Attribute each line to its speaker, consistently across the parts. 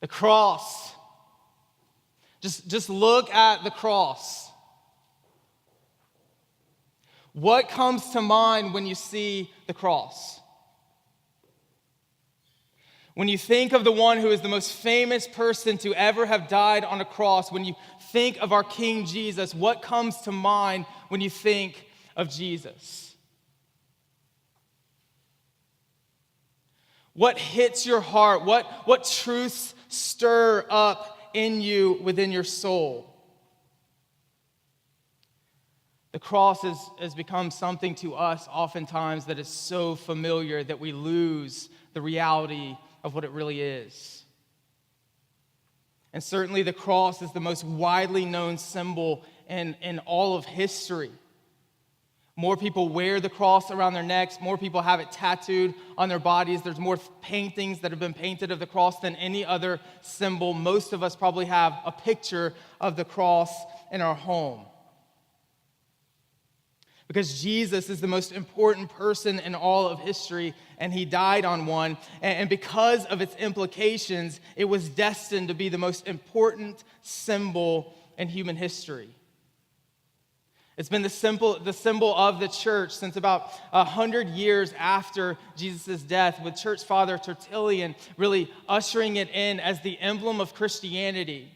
Speaker 1: The cross. Just look at the cross. What comes to mind when you see the cross? When you think of the one who is the most famous person to ever have died on a cross, when you think of our King Jesus, what comes to mind when you think of Jesus? What hits your heart? What truths stir up in you within your soul? The cross has become something to us oftentimes that is so familiar that we lose the reality of what it really is. And certainly the cross is the most widely known symbol in all of history. More people wear the cross around their necks. More people have it tattooed on their bodies. There's more paintings that have been painted of the cross than any other symbol. Most of us probably have a picture of the cross in our home. Because Jesus is the most important person in all of history, and he died on one. And because of its implications, it was destined to be the most important symbol in human history. It's been the symbol of the church since about 100 years after Jesus' death, with church father Tertullian really ushering it in as the emblem of Christianity.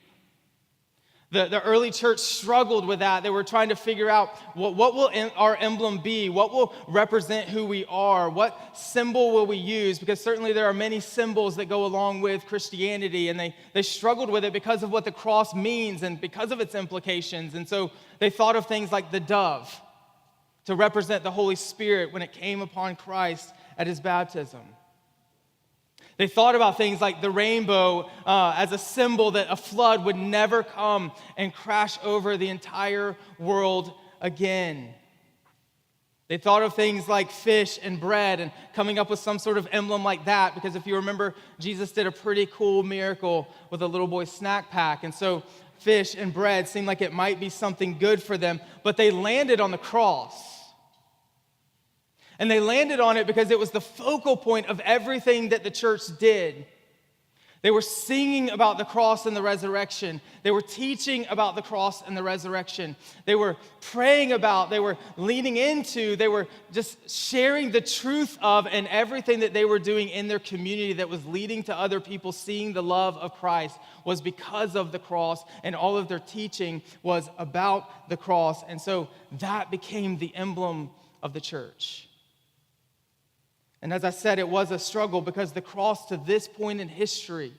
Speaker 1: The early church struggled with that. They were trying to figure out what will our emblem be? What will represent who we are? What symbol will we use? Because certainly there are many symbols that go along with Christianity, and they struggled with it because of what the cross means and because of its implications. And so they thought of things like the dove to represent the Holy Spirit when it came upon Christ at his baptism. They thought about things like the rainbow as a symbol that a flood would never come and crash over the entire world again. They thought of things like fish and bread and coming up with some sort of emblem like that, because if you remember, Jesus did a pretty cool miracle with a little boy's snack pack. And so fish and bread seemed like it might be something good for them, but they landed on the cross. And they landed on it because it was the focal point of everything that the church did. They were singing about the cross and the resurrection. They were teaching about the cross and the resurrection. They were praying about, they were leaning into, they were just sharing the truth of, and everything that they were doing in their community that was leading to other people seeing the love of Christ was because of the cross, and all of their teaching was about the cross. And so that became the emblem of the church. And as I said, it was a struggle because the cross to this point in history,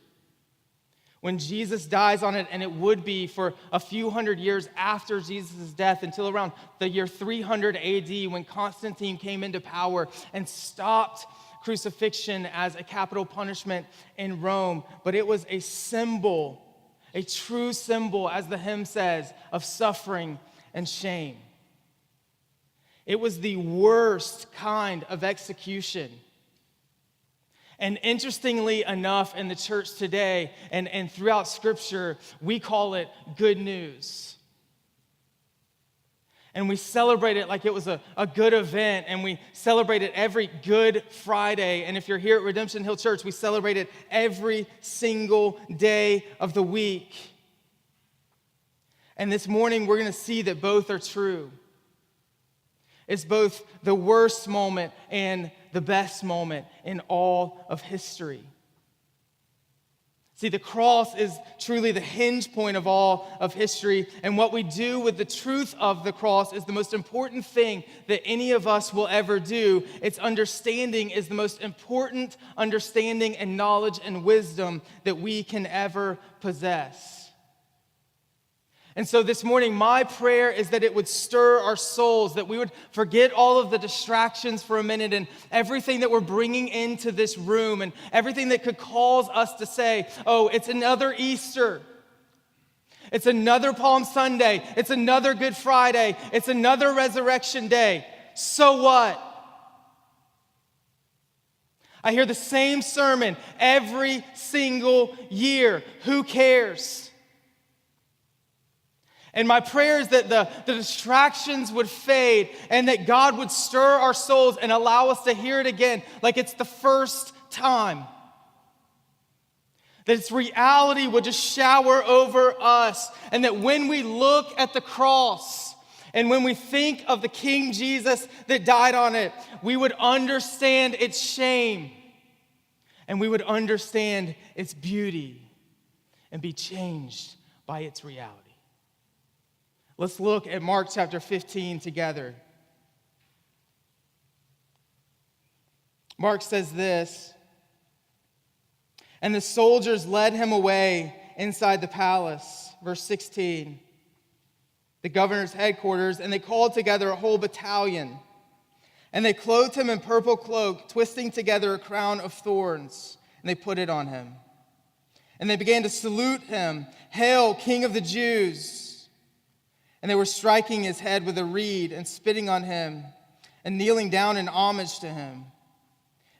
Speaker 1: when Jesus dies on it, and it would be for a few hundred years after Jesus' death until around the year 300 AD when Constantine came into power and stopped crucifixion as a capital punishment in Rome. But it was a symbol, a true symbol, as the hymn says, of suffering and shame. It was the worst kind of execution. And interestingly enough, in the church today and throughout Scripture, we call it good news. And we celebrate it like it was a good event, and we celebrate it every Good Friday. And if you're here at Redemption Hill Church, we celebrate it every single day of the week. And this morning, we're going to see that both are true. It's both the worst moment and the best moment in all of history. See, the cross is truly the hinge point of all of history, and what we do with the truth of the cross is the most important thing that any of us will ever do. Its understanding is the most important understanding and knowledge and wisdom that we can ever possess. And so this morning, my prayer is that it would stir our souls, that we would forget all of the distractions for a minute and everything that we're bringing into this room and everything that could cause us to say, oh, it's another Easter. It's another Palm Sunday. It's another Good Friday. It's another Resurrection Day. So what? I hear the same sermon every single year. Who cares? And my prayer is that the distractions would fade and that God would stir our souls and allow us to hear it again like it's the first time. That its reality would just shower over us. And that when we look at the cross and when we think of the King Jesus that died on it, we would understand its shame and we would understand its beauty and be changed by its reality. Let's look at Mark chapter 15 together. Mark says this, "And the soldiers led him away inside the palace," verse 16, "the governor's headquarters, and they called together a whole battalion. And they clothed him in purple cloak, twisting together a crown of thorns, and they put it on him. And they began to salute him, 'Hail, King of the Jews!' And they were striking his head with a reed and spitting on him and kneeling down in homage to him.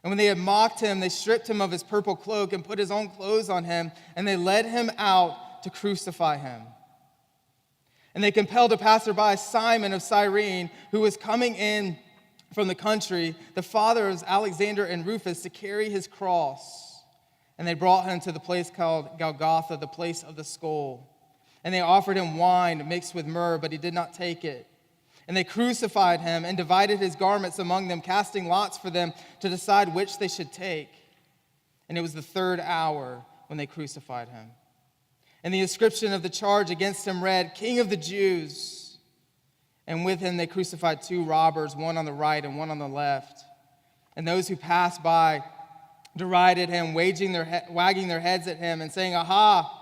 Speaker 1: And when they had mocked him, they stripped him of his purple cloak and put his own clothes on him, and they led him out to crucify him. And they compelled a passerby, Simon of Cyrene, who was coming in from the country, the father of Alexander and Rufus, to carry his cross. And they brought him to the place called Golgotha, the place of the skull. And they offered him wine mixed with myrrh, but he did not take it. And they crucified him and divided his garments among them, casting lots for them to decide which they should take. And it was the third hour when they crucified him. And the inscription of the charge against him read, 'King of the Jews.' And with him they crucified two robbers, one on the right and one on the left. And those who passed by derided him, wagging their heads at him and saying, 'Aha!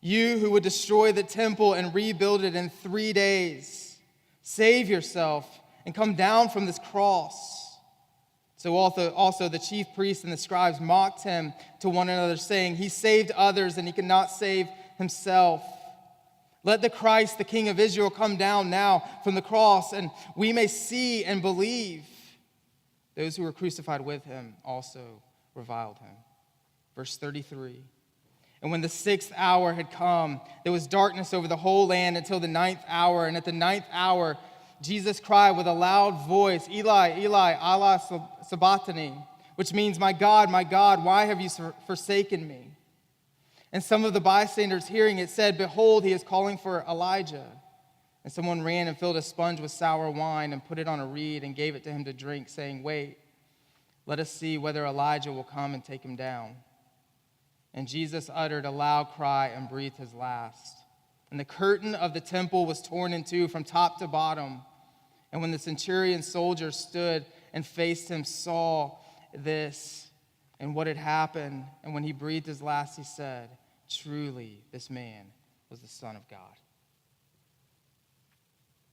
Speaker 1: You who would destroy the temple and rebuild it in 3 days, save yourself and come down from this cross.' So also the chief priests and the scribes mocked him to one another, saying, 'He saved others and he cannot save himself. Let the Christ, the King of Israel, come down now from the cross, and we may see and believe.' Those who were crucified with him also reviled him." Verse 33. "And when the 6th hour had come, there was darkness over the whole land until the 9th hour. And at the 9th hour, Jesus cried with a loud voice, 'Eli, Eli, lama sabachthani,' which means, 'My God, why have you forsaken me?' And some of the bystanders hearing it said, 'Behold, he is calling for Elijah.' And someone ran and filled a sponge with sour wine and put it on a reed and gave it to him to drink, saying, 'Wait, let us see whether Elijah will come and take him down.' And Jesus uttered a loud cry and breathed his last. And the curtain of the temple was torn in two from top to bottom. And when the centurion's soldiers stood and faced him, saw this and what had happened, and when he breathed his last, he said, 'Truly, this man was the Son of God.'"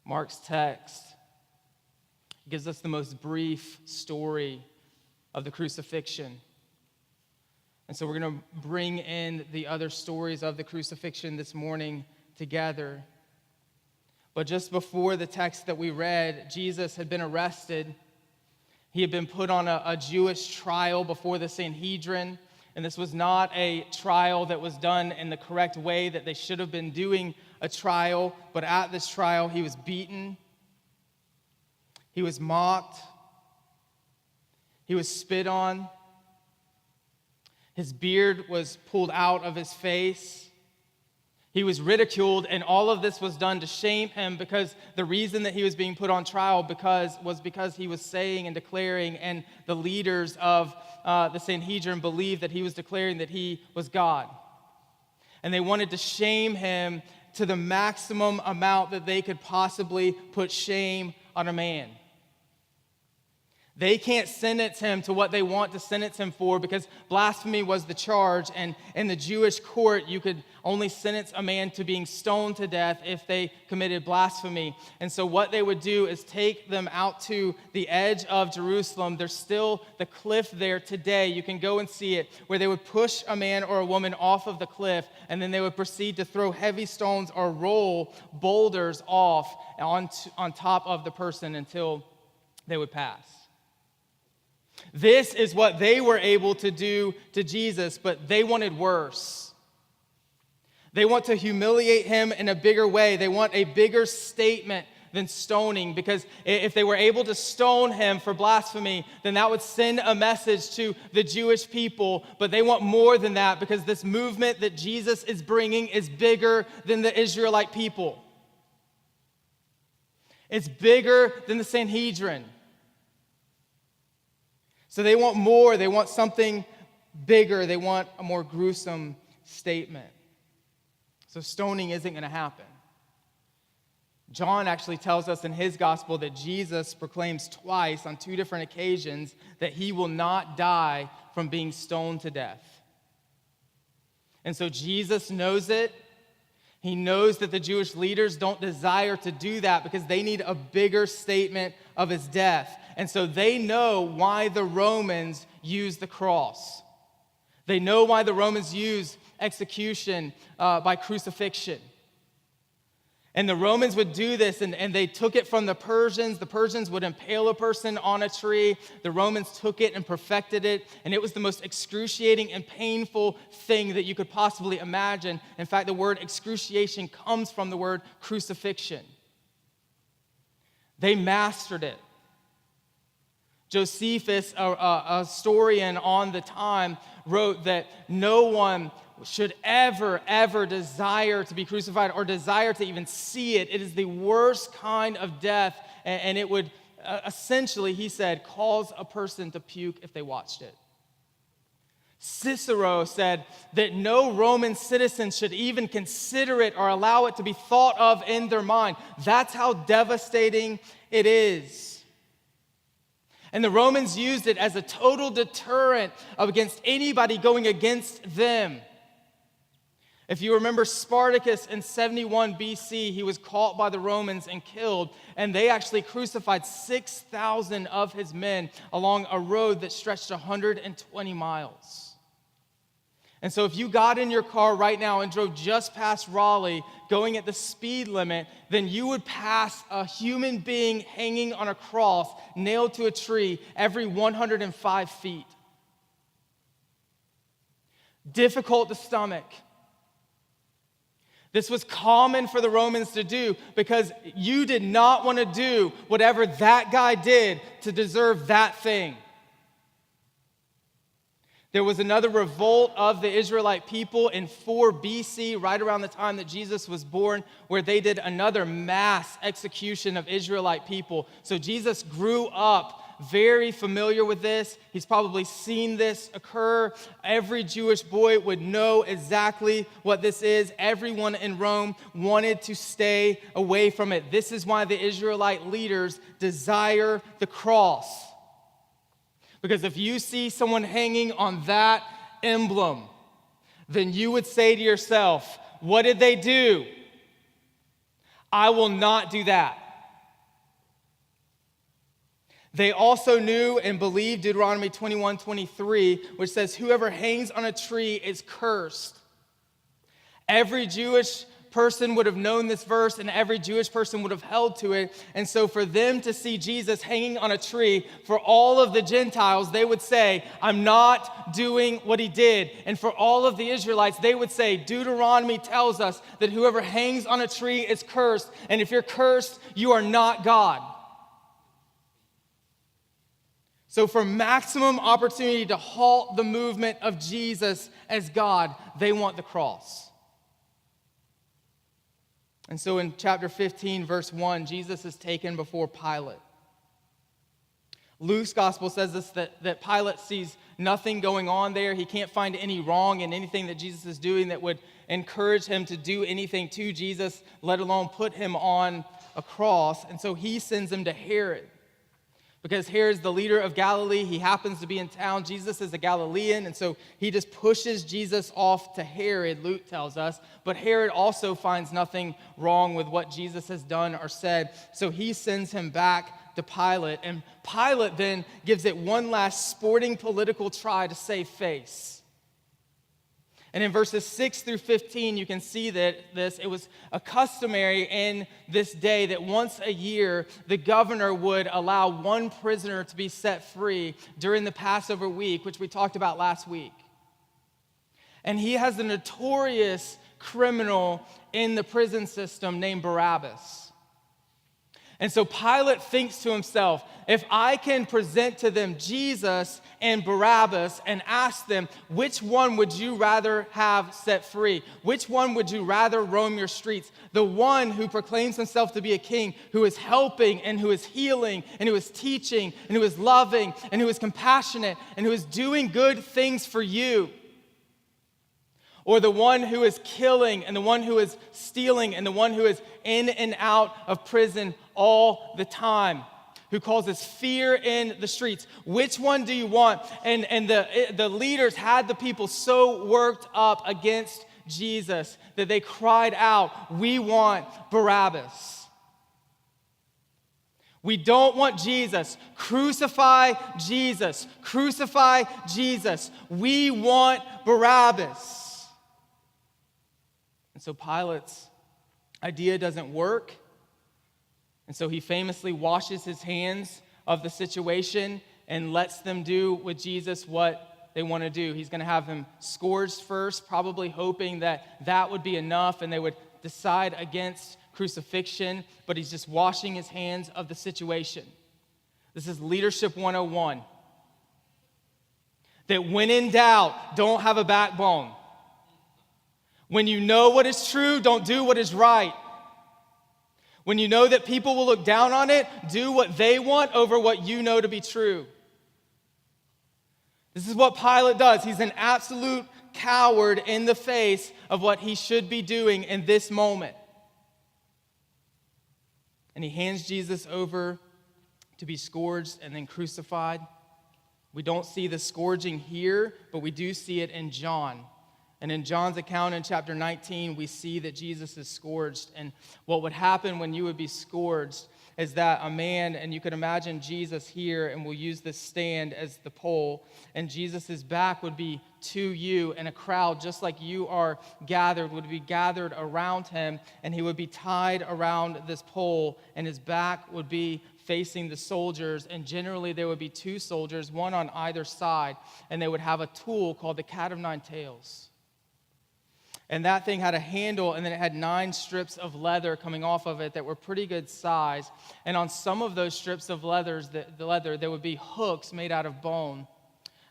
Speaker 1: Mark's text gives us the most brief story of the crucifixion. And so we're going to bring in the other stories of the crucifixion this morning together. But just before the text that we read, Jesus had been arrested. He had been put on a Jewish trial before the Sanhedrin. And this was not a trial that was done in the correct way that they should have been doing a trial. But at this trial, he was beaten. He was mocked. He was spit on. His beard was pulled out of his face. He was ridiculed, and all of this was done to shame him, because the reason that he was being put on trial was because he was saying and declaring, and the leaders of the Sanhedrin believed that he was declaring that he was God. And they wanted to shame him to the maximum amount that they could possibly put shame on a man. They can't sentence him to what they want to sentence him for, because blasphemy was the charge, and in the Jewish court, you could only sentence a man to being stoned to death if they committed blasphemy. And so what they would do is take them out to the edge of Jerusalem. There's still the cliff there today. You can go and see it, where they would push a man or a woman off of the cliff, and then they would proceed to throw heavy stones or roll boulders off on top of the person until they would pass. This is what they were able to do to Jesus, but they wanted worse. They want to humiliate him in a bigger way. They want a bigger statement than stoning, because if they were able to stone him for blasphemy, then that would send a message to the Jewish people. But they want more than that, because this movement that Jesus is bringing is bigger than the Israelite people. It's bigger than the Sanhedrin. So they want more. They want something bigger. They want a more gruesome statement. So stoning isn't going to happen. John actually tells us in his gospel that Jesus proclaims twice on 2 different occasions that he will not die from being stoned to death. And so Jesus knows it. He knows that the Jewish leaders don't desire to do that because they need a bigger statement of his death. And so they know why the Romans use the cross. They know why the Romans use execution by crucifixion. And the Romans would do this, and they took it from the Persians. The Persians would impale a person on a tree. The Romans took it and perfected it, and it was the most excruciating and painful thing that you could possibly imagine. In fact, the word excruciation comes from the word crucifixion. They mastered it. Josephus, a historian on the time, wrote that no one should ever desire to be crucified or desire to even see it. It is the worst kind of death, and it would essentially, he said, cause a person to puke if they watched it. Cicero said that no Roman citizen should even consider it or allow it to be thought of in their mind. That's how devastating it is. And the Romans used it as a total deterrent against anybody going against them. If you remember Spartacus in 71 BC, he was caught by the Romans and killed, and they actually crucified 6,000 of his men along a road that stretched 120 miles. And so if you got in your car right now and drove just past Raleigh going at the speed limit, then you would pass a human being hanging on a cross nailed to a tree every 105 feet. Difficult to stomach. This was common for the Romans to do because you did not want to do whatever that guy did to deserve that thing. There was another revolt of the Israelite people in 4 BC, right around the time that Jesus was born, where they did another mass execution of Israelite people. So Jesus grew up very familiar with this. He's probably seen this occur. Every Jewish boy would know exactly what this is. Everyone in Rome wanted to stay away from it. This is why the Israelite leaders desire the cross. Because if you see someone hanging on that emblem, then you would say to yourself, what did they do? I will not do that. They also knew and believed Deuteronomy 21:23, which says, whoever hangs on a tree is cursed. Every Jewish person would have known this verse, and every Jewish person would have held to it. And so for them to see Jesus hanging on a tree, for all of the Gentiles, they would say, I'm not doing what he did. And for all of the Israelites, they would say, Deuteronomy tells us that whoever hangs on a tree is cursed. And if you're cursed, you are not God. So for maximum opportunity to halt the movement of Jesus as God, they want the cross. And so in chapter 15, verse 1, Jesus is taken before Pilate. Luke's gospel says this, that Pilate sees nothing going on there. He can't find any wrong in anything that Jesus is doing that would encourage him to do anything to Jesus, let alone put him on a cross. And so he sends him to Herod. Because Herod's the leader of Galilee. He happens to be in town. Jesus is a Galilean, and so he just pushes Jesus off to Herod, Luke tells us. But Herod also finds nothing wrong with what Jesus has done or said, so he sends him back to Pilate. And Pilate then gives it one last sporting political try to save face. And in verses 6 through 15, you can see that it was a customary in this day that once a year, the governor would allow one prisoner to be set free during the Passover week, which we talked about last week. And he has a notorious criminal in the prison system named Barabbas. And so Pilate thinks to himself, if I can present to them Jesus and Barabbas and ask them, which one would you rather have set free? Which one would you rather roam your streets? The one who proclaims himself to be a king, who is helping and who is healing and who is teaching and who is loving and who is compassionate and who is doing good things for you? Or the one who is killing and the one who is stealing and the one who is in and out of prison all the time, who causes fear in the streets? Which one do you want? And the leaders had the people so worked up against Jesus that they cried out, we want Barabbas. We don't want Jesus. Crucify Jesus. Crucify Jesus. We want Barabbas. And so Pilate's idea doesn't work. And so he famously washes his hands of the situation and lets them do with Jesus what they want to do. He's going to have him scourged first, probably hoping that that would be enough and they would decide against crucifixion, but he's just washing his hands of the situation. This is Leadership 101. That when in doubt, don't have a backbone. When you know what is true, don't do what is right. When you know that people will look down on it, do what they want over what you know to be true. This is what Pilate does. He's an absolute coward in the face of what he should be doing in this moment. And he hands Jesus over to be scourged and then crucified. We don't see the scourging here, but we do see it in John. And in John's account in chapter 19, we see that Jesus is scourged. And what would happen when you would be scourged is that a man, and you could imagine Jesus here, and we'll use this stand as the pole, and Jesus' back would be to you, and a crowd just like you are gathered would be gathered around him, and he would be tied around this pole, and his back would be facing the soldiers, and generally there would be two soldiers, one on either side, and they would have a tool called the cat of nine tails. And that thing had a handle, and then it had 9 strips of leather coming off of it that were pretty good size. And on some of those strips of leather, there would be hooks made out of bone.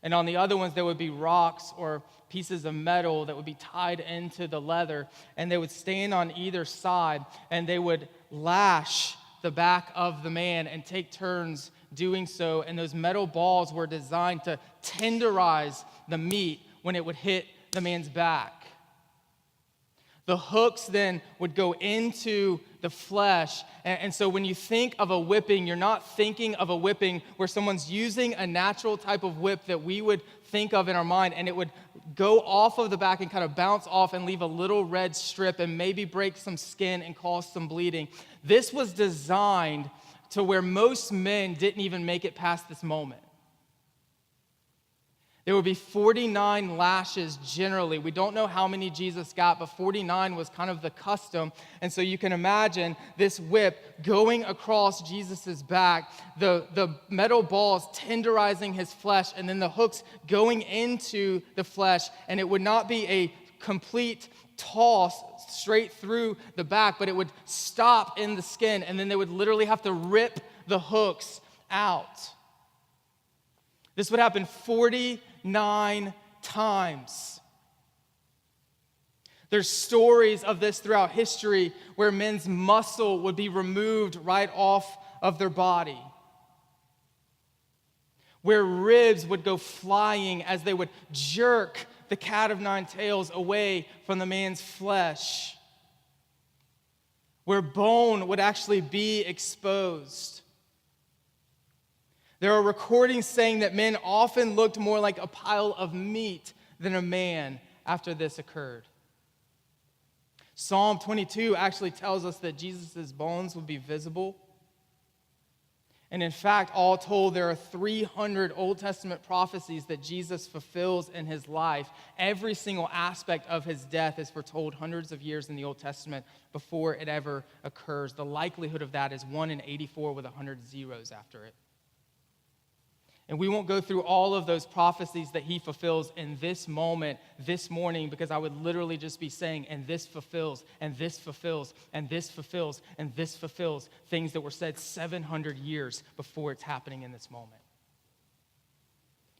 Speaker 1: And on the other ones, there would be rocks or pieces of metal that would be tied into the leather. And they would stand on either side, and they would lash the back of the man and take turns doing so. And those metal balls were designed to tenderize the meat when it would hit the man's back. The hooks then would go into the flesh. And so when you think of a whipping, you're not thinking of a whipping where someone's using a natural type of whip that we would think of in our mind, and it would go off of the back and kind of bounce off and leave a little red strip and maybe break some skin and cause some bleeding. This was designed to where most men didn't even make it past this moment. There would be 49 lashes generally. We don't know how many Jesus got, but 49 was kind of the custom. And so you can imagine this whip going across Jesus' back, the metal balls tenderizing his flesh, and then the hooks going into the flesh. And it would not be a complete toss straight through the back, but it would stop in the skin, and then they would literally have to rip the hooks out. This would happen 49 times. There's stories of this throughout history where men's muscle would be removed right off of their body, where ribs would go flying as they would jerk the cat of nine tails away from the man's flesh, where bone would actually be exposed. There are recordings saying that men often looked more like a pile of meat than a man after this occurred. Psalm 22 actually tells us that Jesus' bones would be visible. And in fact, all told, there are 300 Old Testament prophecies that Jesus fulfills in his life. Every single aspect of his death is foretold hundreds of years in the Old Testament before it ever occurs. The likelihood of that is 1 in 84 with 100 zeros after it. And we won't go through all of those prophecies that he fulfills in this moment, this morning, because I would literally just be saying, and this fulfills, and this fulfills, and this fulfills, and this fulfills, things that were said 700 years before it's happening in this moment.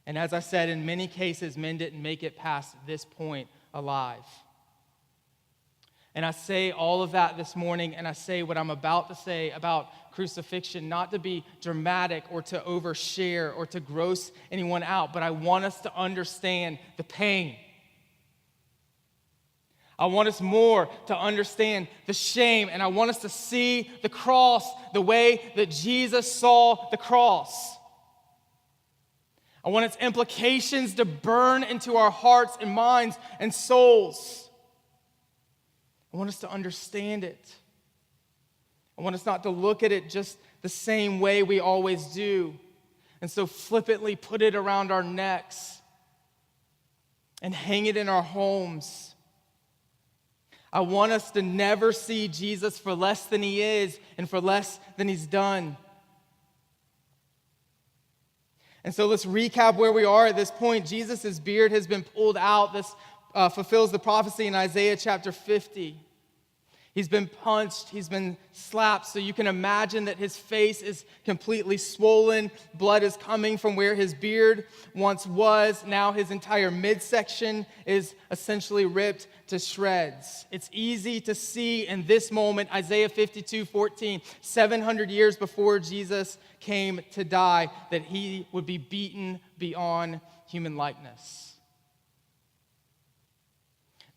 Speaker 1: And as I said, in many cases, men didn't make it past this point alive. And I say all of that this morning, and I say what I'm about to say about crucifixion, not to be dramatic or to overshare or to gross anyone out, but I want us to understand the pain. I want us more to understand the shame, and I want us to see the cross the way that Jesus saw the cross. I want its implications to burn into our hearts and minds and souls. I want us to understand it. I want us not to look at it just the same way we always do, and so flippantly put it around our necks and hang it in our homes. I want us to never see Jesus for less than he is and for less than he's done. And so let's recap where we are at this point. Jesus' beard has been pulled out. This fulfills the prophecy in Isaiah chapter 50. He's been punched, he's been slapped, so you can imagine that his face is completely swollen. Blood is coming from where his beard once was. Now his entire midsection is essentially ripped to shreds. It's easy to see in this moment, Isaiah 52:14, 700 years before Jesus came to die, that he would be beaten beyond human likeness.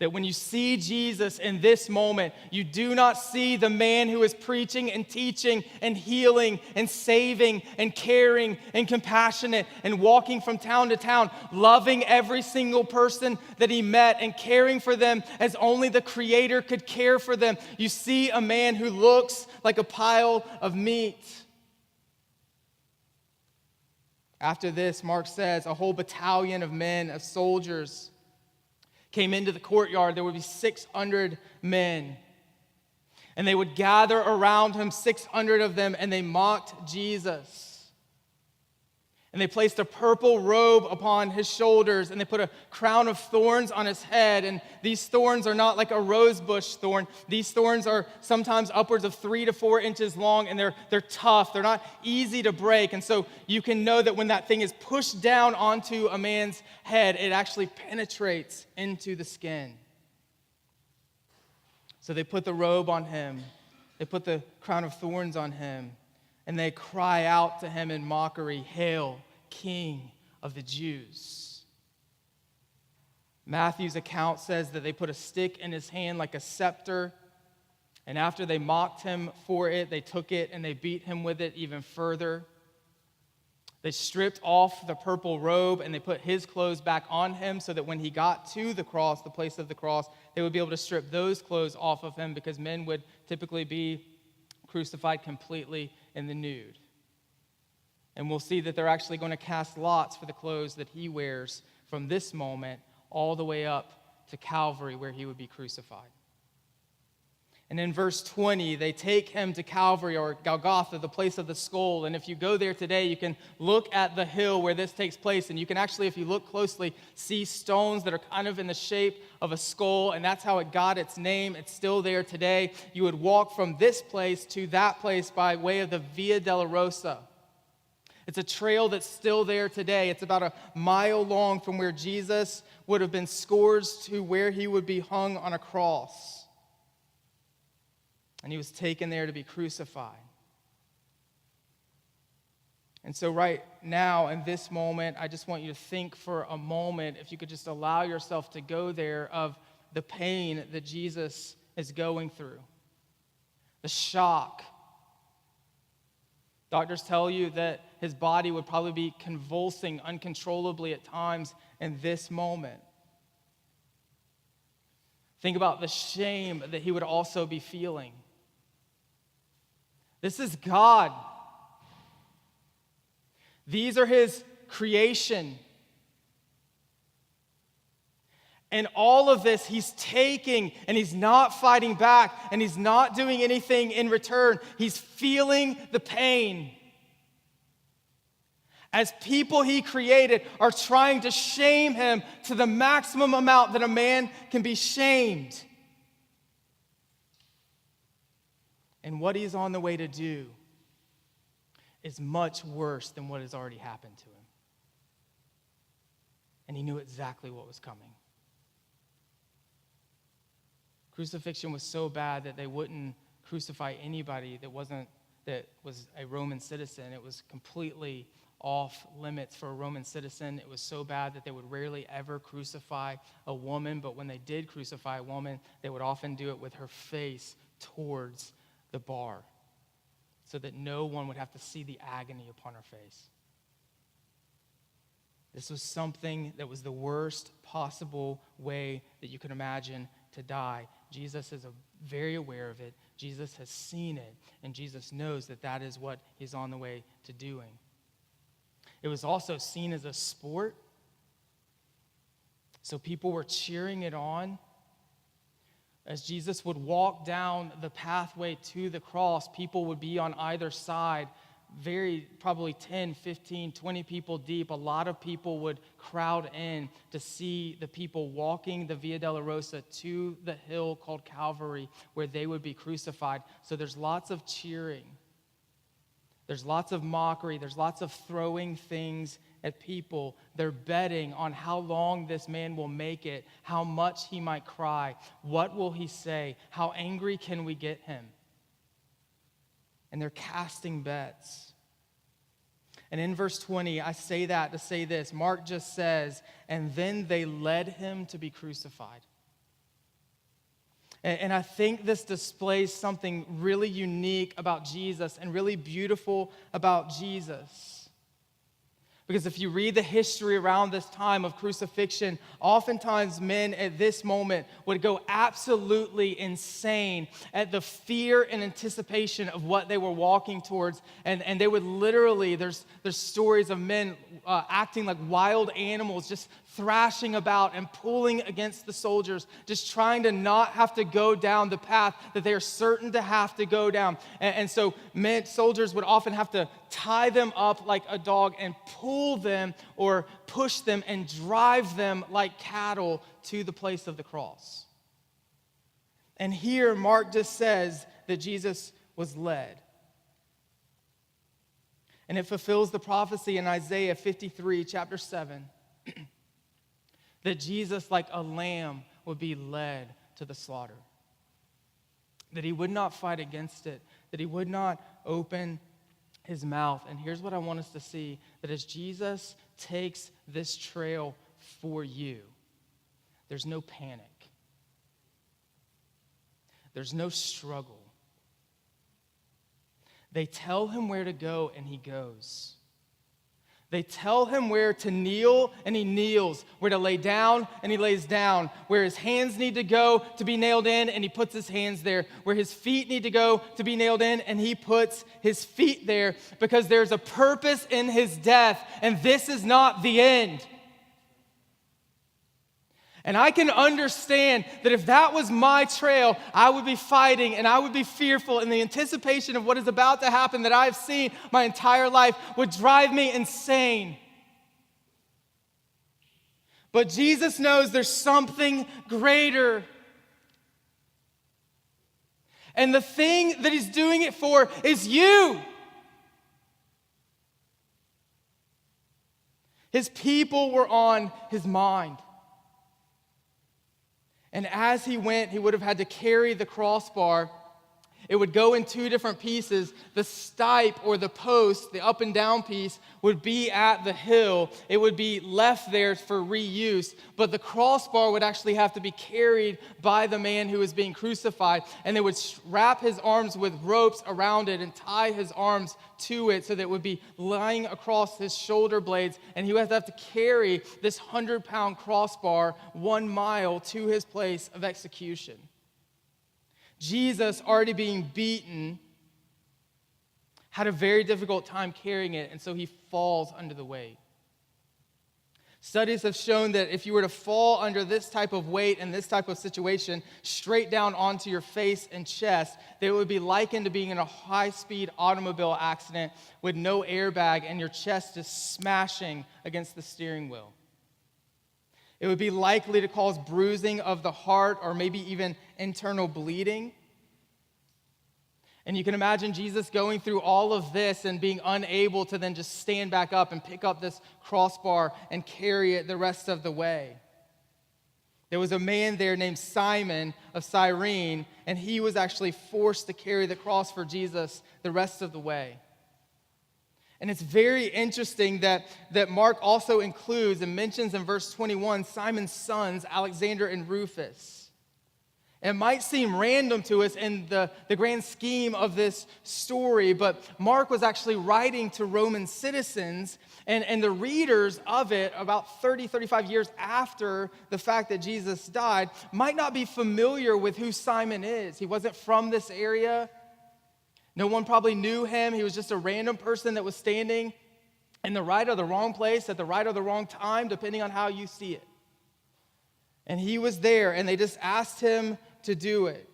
Speaker 1: That when you see Jesus in this moment, you do not see the man who is preaching and teaching and healing and saving and caring and compassionate and walking from town to town, loving every single person that he met and caring for them as only the Creator could care for them. You see a man who looks like a pile of meat. After this, Mark says, a whole battalion of men, of soldiers, came into the courtyard. There would be 600 men. And they would gather around him, 600 of them, and they mocked Jesus. And they placed a purple robe upon his shoulders, and they put a crown of thorns on his head. And these thorns are not like a rose bush thorn. These thorns are sometimes upwards of 3 to 4 inches long, and they're tough. They're not easy to break. And so you can know that when that thing is pushed down onto a man's head, it actually penetrates into the skin. So they put the robe on him. They put the crown of thorns on him. And they cry out to him in mockery, "Hail, King of the Jews." Matthew's account says that they put a stick in his hand like a scepter. And after they mocked him for it, they took it and they beat him with it even further. They stripped off the purple robe and they put his clothes back on him so that when he got to the cross, the place of the cross, they would be able to strip those clothes off of him, because men would typically be crucified completely in the nude. And we'll see that they're actually going to cast lots for the clothes that he wears from this moment all the way up to Calvary, where he would be crucified. And in verse 20, they take him to Calvary, or Golgotha, the place of the skull. And if you go there today, you can look at the hill where this takes place, and you can actually, if you look closely, see stones that are kind of in the shape of a skull, and that's how it got its name. It's still there today. You would walk from this place to that place by way of the Via Dolorosa. It's a trail that's still there today. It's about a mile long from where Jesus would have been scourged to where he would be hung on a cross. And he was taken there to be crucified. And so right now, in this moment, I just want you to think for a moment, if you could just allow yourself to go there, of the pain that Jesus is going through. The shock. Doctors tell you that his body would probably be convulsing uncontrollably at times in this moment. Think about the shame that he would also be feeling. This is God. These are his creation. And all of this he's taking, and he's not fighting back, and he's not doing anything in return. He's feeling the pain. as people he created are trying to shame him to the maximum amount that a man can be shamed. And what he's on the way to do is much worse than what has already happened to him. And he knew exactly what was coming. Crucifixion was so bad that they wouldn't crucify anybody that was a Roman citizen. It was completely off limits for a Roman citizen. It was so bad that they would rarely ever crucify a woman, but when they did crucify a woman, they would often do it with her face towards the bar so that no one would have to see the agony upon her face. This was something that was the worst possible way that you could imagine to die. Jesus is very aware of it. Jesus has seen it, and Jesus knows that that is what he's on the way to doing. It was also seen as a sport, so people were cheering it on. As Jesus would walk down the pathway to the cross, people would be on either side, probably 10, 15, 20 people deep. A lot of people would crowd in to see the people walking the Via Dolorosa to the hill called Calvary, where they would be crucified. So there's lots of cheering. There's lots of mockery. There's lots of throwing things at people. They're betting on how long this man will make it, how much he might cry, what will he say, how angry can we get him? And they're casting bets. And in verse 20, I say that to say this. Mark just says, and then they led him to be crucified. And I think this displays something really unique about Jesus and really beautiful about Jesus. Because if you read the history around this time of crucifixion, oftentimes men at this moment would go absolutely insane at the fear and anticipation of what they were walking towards. And they would literally, there's stories of men acting like wild animals, just thrashing about and pulling against the soldiers, just trying to not have to go down the path that they are certain to have to go down. And so soldiers would often have to tie them up like a dog and pull them or push them and drive them like cattle to the place of the cross. And here Mark just says that Jesus was led. And it fulfills the prophecy in Isaiah 53, chapter 7, that Jesus, like a lamb, would be led to the slaughter. That he would not fight against it, that he would not open his mouth. And here's what I want us to see, that as Jesus takes this trail for you, there's no panic. There's no struggle. They tell him where to go, and he goes. They tell him where to kneel, and he kneels. Where to lay down, and he lays down. Where his hands need to go to be nailed in, and he puts his hands there. Where his feet need to go to be nailed in, and he puts his feet there. Because there's a purpose in his death, and this is not the end. And I can understand that if that was my trail, I would be fighting and I would be fearful, and the anticipation of what is about to happen that I've seen my entire life would drive me insane. But Jesus knows there's something greater. And the thing that he's doing it for is you. His people were on his mind. And as he went, he would have had to carry the crossbar. It would go in two different pieces. The stipe, or the post, the up and down piece, would be at the hill. It would be left there for reuse. But the crossbar would actually have to be carried by the man who was being crucified. And they would wrap his arms with ropes around it and tie his arms to it so that it would be lying across his shoulder blades. And he would have to carry this 100-pound crossbar 1 mile to his place of execution. Jesus, already being beaten, had a very difficult time carrying it, and so he falls under the weight. Studies have shown that if you were to fall under this type of weight and this type of situation, straight down onto your face and chest, that it would be likened to being in a high-speed automobile accident with no airbag and your chest just smashing against the steering wheel. It would be likely to cause bruising of the heart or maybe even internal bleeding. And you can imagine Jesus going through all of this and being unable to then just stand back up and pick up this crossbar and carry it the rest of the way. There was a man there named Simon of Cyrene, and he was actually forced to carry the cross for Jesus the rest of the way. And it's very interesting that Mark also includes and mentions in verse 21 Simon's sons, Alexander and Rufus. It might seem random to us in the grand scheme of this story, but Mark was actually writing to Roman citizens, and the readers of it about 35 years after the fact that Jesus died might not be familiar with who Simon is. He wasn't from this area. No one probably knew him. He was just a random person that was standing in the right or the wrong place at the right or the wrong time, depending on how you see it. And he was there, and they just asked him to do it.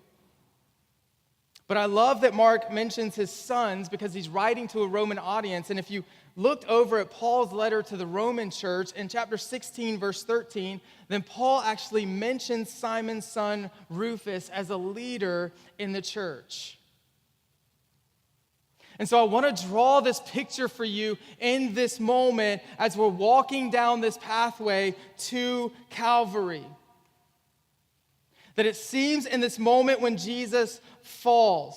Speaker 1: But I love that Mark mentions his sons because he's writing to a Roman audience. And if you looked over at Paul's letter to the Roman church in chapter 16, verse 13, then Paul actually mentions Simon's son Rufus as a leader in the church. And so I want to draw this picture for you in this moment as we're walking down this pathway to Calvary. That it seems in this moment when Jesus falls,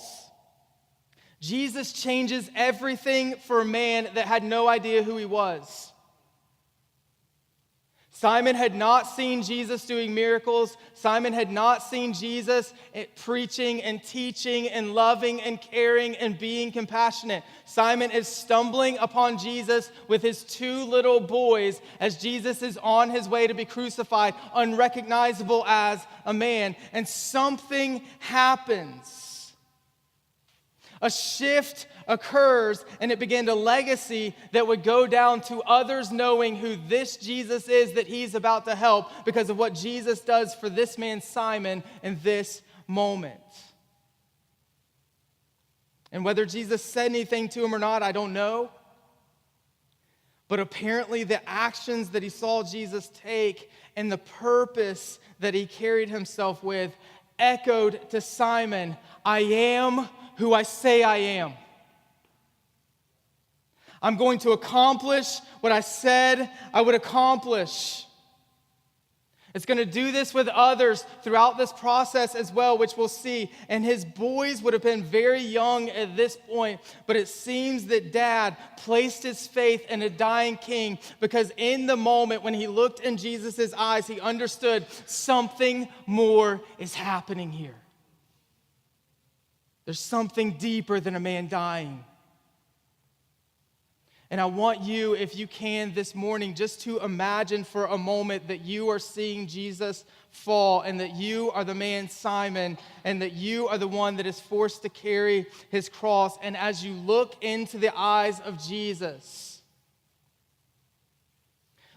Speaker 1: Jesus changes everything for a man that had no idea who he was. Simon had not seen Jesus doing miracles. Simon had not seen Jesus preaching and teaching and loving and caring and being compassionate. Simon is stumbling upon Jesus with his two little boys as Jesus is on his way to be crucified, unrecognizable as a man. And something happens. A shift occurs, and it began a legacy that would go down to others knowing who this Jesus is that he's about to help because of what Jesus does for this man Simon in this moment. And whether Jesus said anything to him or not, I don't know. But apparently the actions that he saw Jesus take and the purpose that he carried himself with echoed to Simon, I am who I say I am. I'm going to accomplish what I said I would accomplish. It's going to do this with others throughout this process as well, which we'll see. And his boys would have been very young at this point, but it seems that Dad placed his faith in a dying king because in the moment when he looked in Jesus' eyes, he understood something more is happening here. There's something deeper than a man dying. And I want you, if you can this morning, just to imagine for a moment that you are seeing Jesus fall and that you are the man Simon and that you are the one that is forced to carry his cross. And as you look into the eyes of Jesus,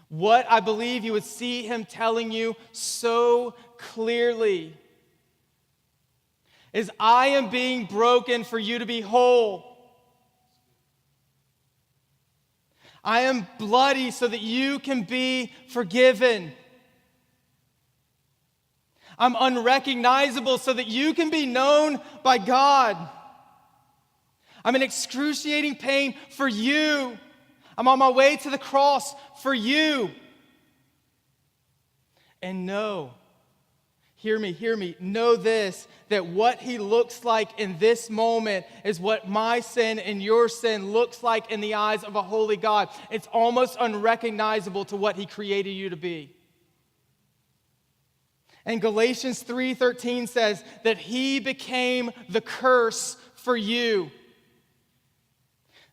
Speaker 1: what I believe you would see him telling you so clearly is, I am being broken for you to be whole. I am bloody so that you can be forgiven. I'm unrecognizable so that you can be known by God. I'm in excruciating pain for you. I'm on my way to the cross for you. And know, hear me, know this, that what he looks like in this moment is what my sin and your sin looks like in the eyes of a holy God. It's almost unrecognizable to what he created you to be. And Galatians 3:13 says that he became the curse for you.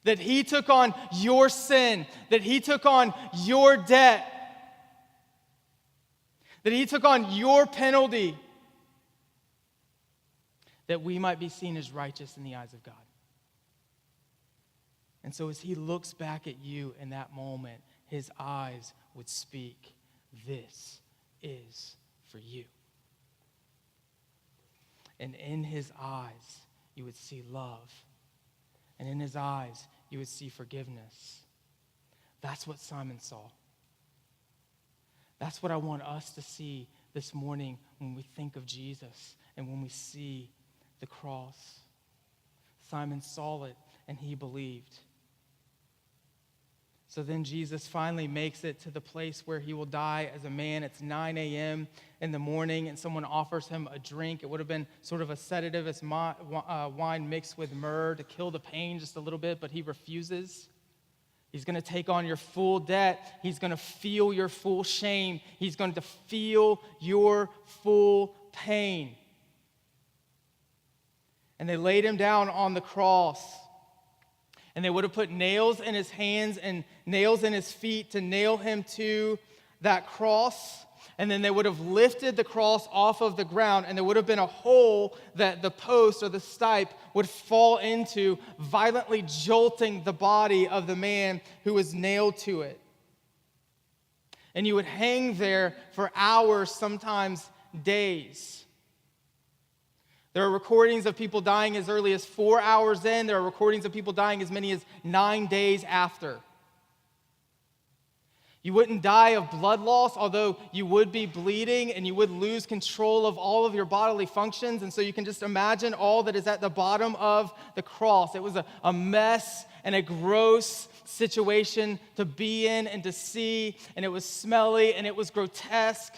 Speaker 1: That he took on your sin, that he took on your debt, that he took on your penalty, that we might be seen as righteous in the eyes of God. And so as he looks back at you in that moment, his eyes would speak, "This is for you." And in his eyes, you would see love. And in his eyes, you would see forgiveness. That's what Simon saw. That's what I want us to see this morning when we think of Jesus and when we see the cross. Simon saw it and he believed. So then Jesus finally makes it to the place where he will die as a man. It's 9 a.m. in the morning, and someone offers him a drink. It would have been sort of a sedative, as wine mixed with myrrh to kill the pain just a little bit, but he refuses. He's going to take on your full debt. He's going to feel your full shame. He's going to feel your full pain. And they laid him down on the cross. And they would have put nails in his hands and nails in his feet to nail him to that cross. And then they would have lifted the cross off of the ground, and there would have been a hole that the post or the stipe would fall into, violently jolting the body of the man who was nailed to it. And you would hang there for hours, sometimes days. There are recordings of people dying as early as 4 hours in. There are recordings of people dying as many as 9 days after. You wouldn't die of blood loss, although you would be bleeding and you would lose control of all of your bodily functions. And so you can just imagine all that is at the bottom of the cross. It was a mess and a gross situation to be in and to see. And it was smelly and it was grotesque.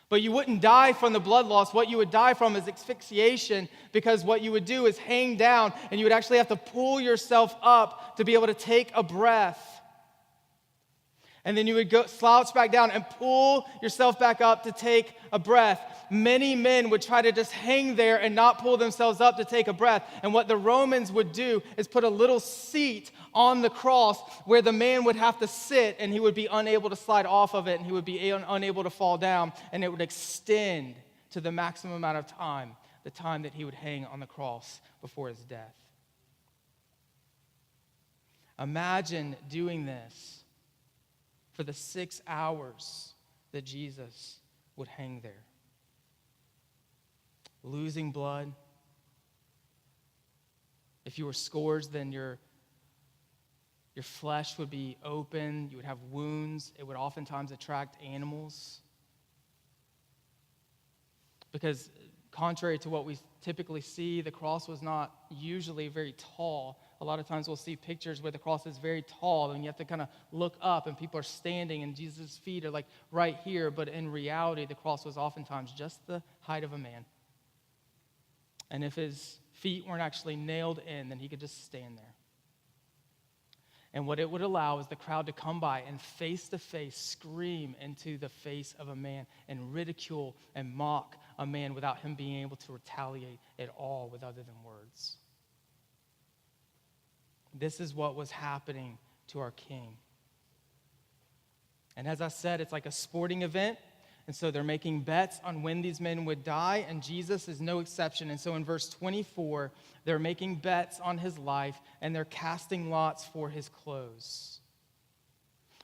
Speaker 1: But you wouldn't die from the blood loss. What you would die from is asphyxiation, because what you would do is hang down and you would actually have to pull yourself up to be able to take a breath. And then you would go slouch back down and pull yourself back up to take a breath. Many men would try to just hang there and not pull themselves up to take a breath. And what the Romans would do is put a little seat on the cross where the man would have to sit, and he would be unable to slide off of it, and he would be unable to fall down, and it would extend to the maximum amount of time, the time that he would hang on the cross before his death. Imagine doing this for the 6 hours that Jesus would hang there. Losing blood. If you were scourged, then your flesh would be open. You would have wounds. It would oftentimes attract animals. Because contrary to what we typically see, the cross was not usually very tall. A lot of times we'll see pictures where the cross is very tall and you have to kind of look up and people are standing and Jesus' feet are like right here. But in reality, the cross was oftentimes just the height of a man. And if his feet weren't actually nailed in, then he could just stand there. And what it would allow is the crowd to come by and face-to-face scream into the face of a man and ridicule and mock a man without him being able to retaliate at all with other than words. This is what was happening to our King. And as I said, it's like a sporting event. And so they're making bets on when these men would die, and Jesus is no exception. And so in verse 24, they're making bets on his life, and they're casting lots for his clothes.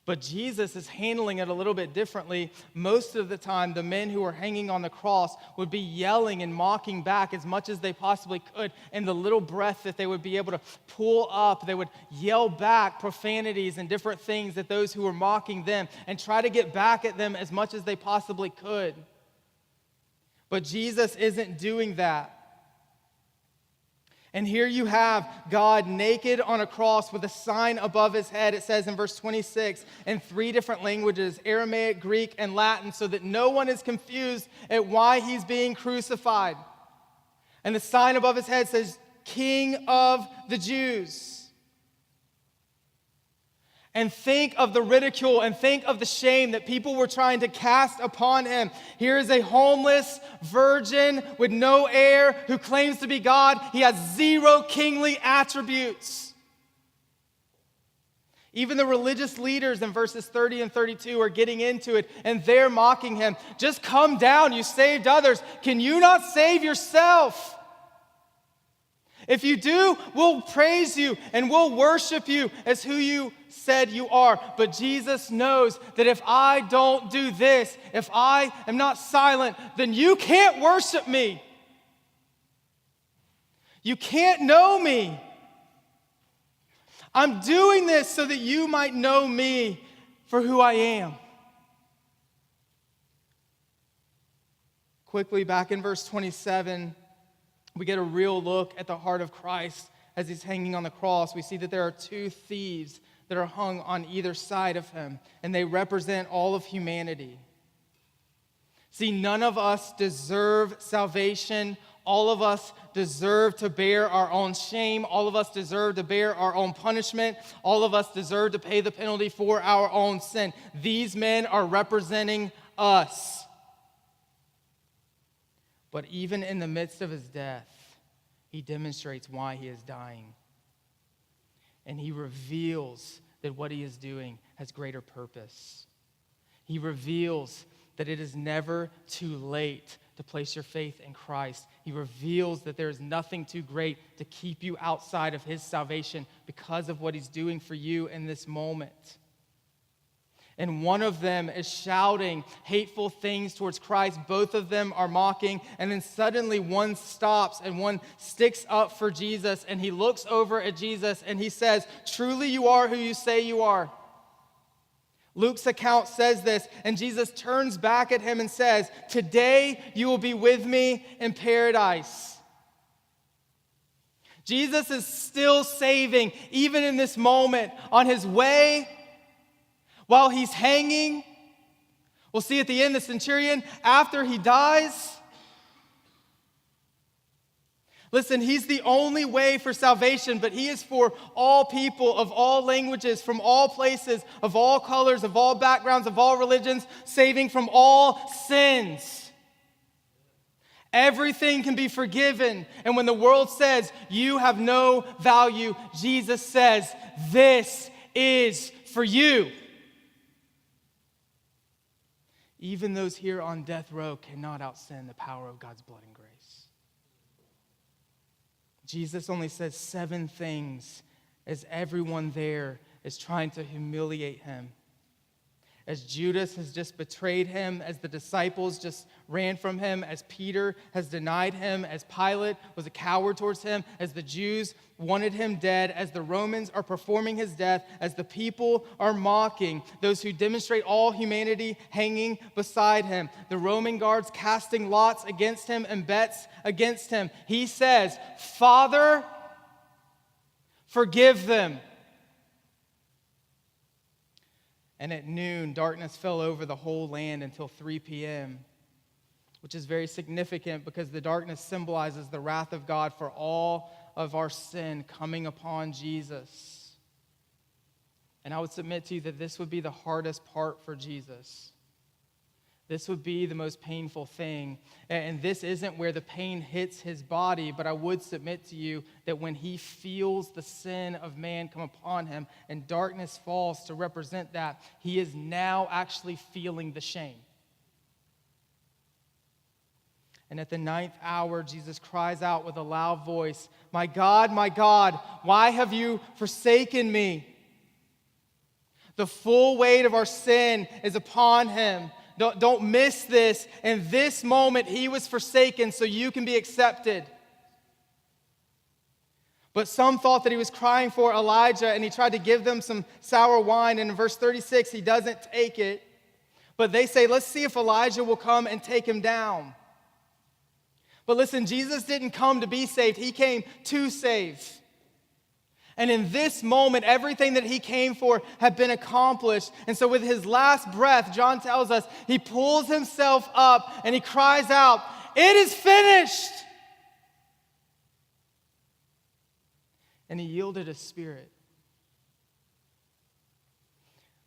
Speaker 1: But Jesus is handling it a little bit differently. Most of the time, the men who are hanging on the cross would be yelling and mocking back as much as they possibly could. And the little breath that they would be able to pull up, they would yell back profanities and different things at those who were mocking them and try to get back at them as much as they possibly could. But Jesus isn't doing that. And here you have God naked on a cross with a sign above his head. It says in verse 26 in 3 different languages, Aramaic, Greek, and Latin, so that no one is confused at why he's being crucified. And the sign above his head says, King of the Jews. And think of the ridicule and think of the shame that people were trying to cast upon him. Here is a homeless virgin with no heir who claims to be God. He has 0 kingly attributes. Even the religious leaders in verses 30 and 32 are getting into it, and they're mocking him. Just come down, you saved others. Can you not save yourself? If you do, we'll praise you and we'll worship you as who you said you are. But Jesus knows that if I don't do this, if I am not silent, then you can't worship me. You can't know me. I'm doing this so that you might know me for who I am. Quickly, back in verse 27, we get a real look at the heart of Christ as he's hanging on the cross. We see that there are two thieves that are hung on either side of him, and they represent all of humanity. See, none of us deserve salvation. All of us deserve to bear our own shame. All of us deserve to bear our own punishment. All of us deserve to pay the penalty for our own sin. These men are representing us. But even in the midst of his death, he demonstrates why he is dying. And he reveals that what he is doing has greater purpose. He reveals that it is never too late to place your faith in Christ. He reveals that there is nothing too great to keep you outside of his salvation because of what he's doing for you in this moment. And one of them is shouting hateful things towards Christ. Both of them are mocking. And then suddenly one stops and one sticks up for Jesus. And he looks over at Jesus and he says, "Truly you are who you say you are." Luke's account says this, and Jesus turns back at him and says, "Today you will be with me in paradise." Jesus is still saving, even in this moment, on his way. While he's hanging, we'll see at the end the centurion, after he dies. Listen, he's the only way for salvation, but he is for all people of all languages, from all places, of all colors, of all backgrounds, of all religions, saving from all sins. Everything can be forgiven. And when the world says you have no value, Jesus says, this is for you. Even those here on death row cannot outsin the power of God's blood and grace. Jesus only says 7 things as everyone there is trying to humiliate him. As Judas has just betrayed him, as the disciples just ran from him, as Peter has denied him, as Pilate was a coward towards him, as the Jews wanted him dead, as the Romans are performing his death, as the people are mocking, those who demonstrate all humanity hanging beside him, the Roman guards casting lots against him and bets against him. He says, "Father, forgive them." And at noon, darkness fell over the whole land until 3 p.m., which is very significant because the darkness symbolizes the wrath of God for all of our sin coming upon Jesus. And I would submit to you that this would be the hardest part for Jesus. This would be the most painful thing. And this isn't where the pain hits his body, but I would submit to you that when he feels the sin of man come upon him and darkness falls to represent that, he is now actually feeling the shame. And at the 9th hour, Jesus cries out with a loud voice, my God, why have you forsaken me?" The full weight of our sin is upon him. Don't miss this. In this moment, he was forsaken so you can be accepted. But some thought that he was crying for Elijah, and he tried to give them some sour wine. And in verse 36, he doesn't take it. But they say, let's see if Elijah will come and take him down. But listen, Jesus didn't come to be saved. He came to save. And in this moment, everything that he came for had been accomplished. And so with his last breath, John tells us, he pulls himself up and he cries out, "It is finished!" And he yielded his spirit.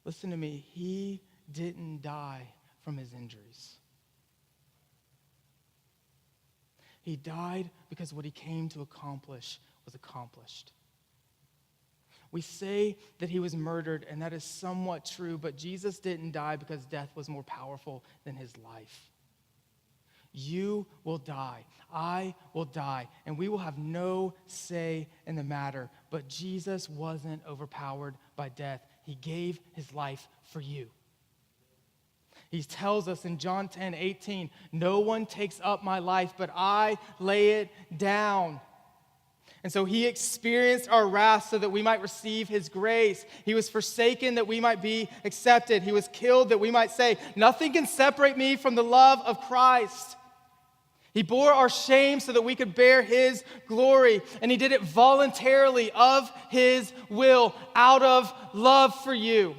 Speaker 1: Listen to me, he didn't die from his injuries. He died because what he came to accomplish was accomplished. We say that he was murdered, and that is somewhat true, but Jesus didn't die because death was more powerful than his life. You will die. I will die. And we will have no say in the matter. But Jesus wasn't overpowered by death. He gave his life for you. He tells us in John 10:18, no one takes up my life, but I lay it down. And so he experienced our wrath so that we might receive his grace. He was forsaken that we might be accepted. He was killed that we might say, nothing can separate me from the love of Christ. He bore our shame so that we could bear his glory. And he did it voluntarily of his will, out of love for you.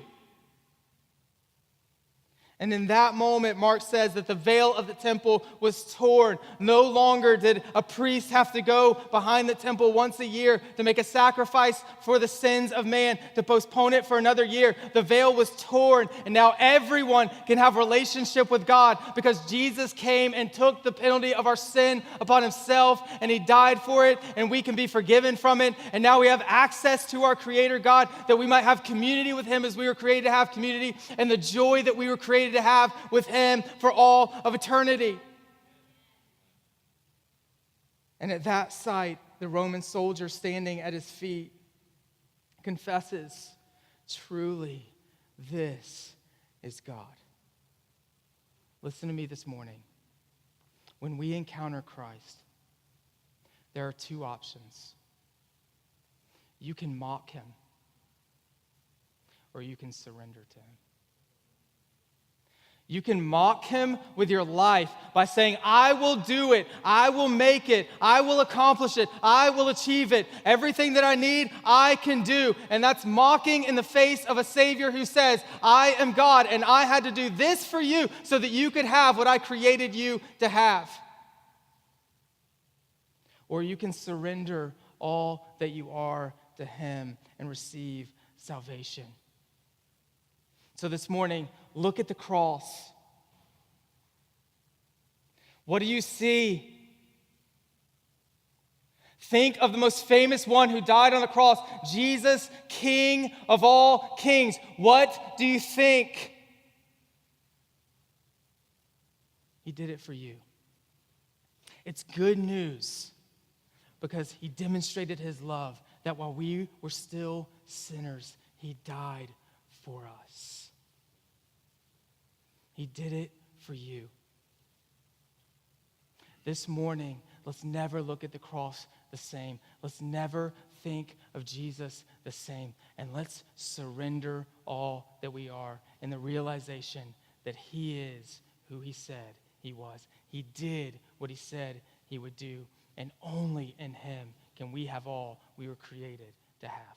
Speaker 1: And in that moment, Mark says that the veil of the temple was torn. No longer did a priest have to go behind the temple once a year to make a sacrifice for the sins of man, to postpone it for another year. The veil was torn, and now everyone can have a relationship with God because Jesus came and took the penalty of our sin upon himself, and he died for it, and we can be forgiven from it. And now we have access to our Creator God, that we might have community with him as we were created to have community, and the joy that we were created to have with him for all of eternity. And at that sight, the Roman soldier standing at his feet confesses, truly, this is God. Listen to me this morning. When we encounter Christ, there are two options. You can mock him, or you can surrender to him. You can mock him with your life by saying, I will do it, I will make it, I will accomplish it, I will achieve it. Everything that I need, I can do. And that's mocking in the face of a Savior who says, I am God, and I had to do this for you so that you could have what I created you to have. Or you can surrender all that you are to him and receive salvation. So this morning, look at the cross. What do you see? Think of the most famous one who died on the cross, Jesus, King of all kings. What do you think? He did it for you. It's good news because he demonstrated his love, that while we were still sinners, he died for us. He did it for you. This morning, let's never look at the cross the same. Let's never think of Jesus the same. And let's surrender all that we are in the realization that he is who he said he was. He did what he said he would do. And only in him can we have all we were created to have.